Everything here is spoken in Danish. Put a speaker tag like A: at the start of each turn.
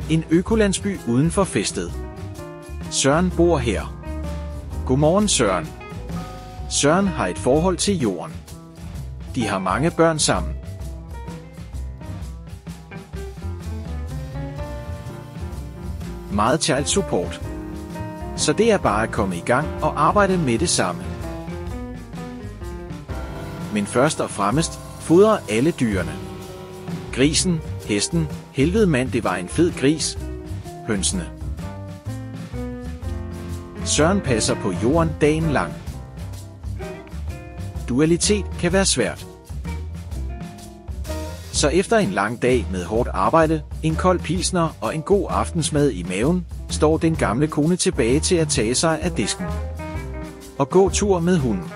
A: En økolandsby uden for fæstet. Søren bor her. Godmorgen Søren. Søren har et forhold til jorden. De har mange børn sammen. Meget child support. Så det er bare at komme i gang og arbejde med det samme. Men først og fremmest fodre alle dyrene. Grisen, hesten, helvede mand, det var en fed gris. Hønsene. Søren passer på jorden dagen lang. Dualitet kan være svært. Så efter en lang dag med hårdt arbejde, en kold pilsner og en god aftensmad i maven, står den gamle kone tilbage til at tage sig af disken og gå tur med hunden.